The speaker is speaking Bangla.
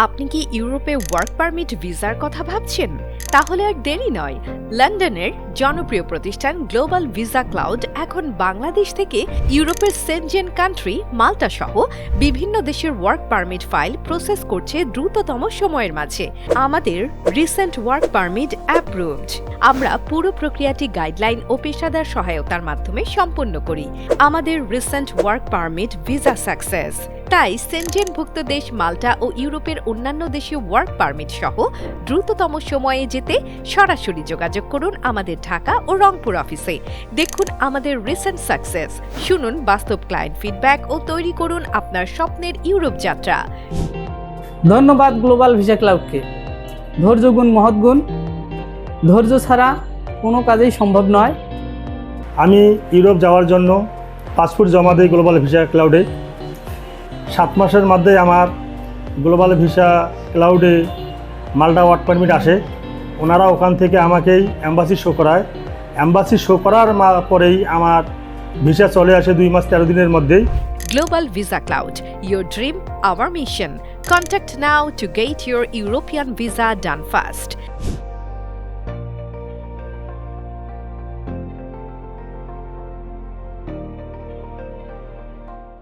আপনি কি ইউরোপে ওয়ার্ক পারমিট ভিসার কথা ভাবছেন? তাহলে আর দেরি নয়। লন্ডনের জনপ্রিয় প্রতিষ্ঠান গ্লোবাল ভিসা ক্লাউড এখন বাংলাদেশ থেকে ইউরোপের সেনজেন কান্ট্রি মাল্টা সহ বিভিন্ন দেশের ওয়ার্ক পারমিট ফাইল প্রসেস করছে দ্রুততম সময়ের মাঝে। আমাদের রিসেন্ট ওয়ার্ক পারমিট অ্যাপ্রুভড। আমরা পুরো প্রক্রিয়াটি গাইডলাইন ও পেশাদার সহায়তার মাধ্যমে সম্পন্ন করি। আমাদের recent work permit visa success. তাই সেনজেনভুক্ত দেশ মাল্টা ও ইউরোপের অন্যান্য দেশীয় ওয়ার্ক পারমিট সহ দ্রুততম সময়ে যেতে সরাসরি যোগাযোগ করুন আমাদের ঢাকা ও রংপুর অফিসে। দেখুন আমাদের রিসেন্ট সাকসেস, শুনুন বাস্তব ক্লায়েন্ট ফিডব্যাক ও তৈরি করুন আপনার স্বপ্নের ইউরোপ যাত্রা। ধন্যবাদ গ্লোবাল ভিসা ক্লাউডকে। ধৈর্য গুণ মহৎ গুণ, ধৈর্য ছাড়া কোনো কাজেই সম্ভব নয়। আমি ইউরোপ যাওয়ার জন্য পাসপোর্ট জমা দিই গ্লোবাল ভিসা ক্লাউডে। 7 মাসের মধ্যে আমার গ্লোবাল ভিসা ক্লাউডে মাল্টা ওয়ার্ক পারমিট আসে। ওনারা ওখান থেকে আমাকেই অ্যাম্বাসি শো করায়। অ্যাম্বাসি শো করার পরেই আমার ভিসা চলে আসে 2 মাস 13 দিনের মধ্যেই। Global Visa Cloud, your dream, our mission. Contact now to get your European visa done fast.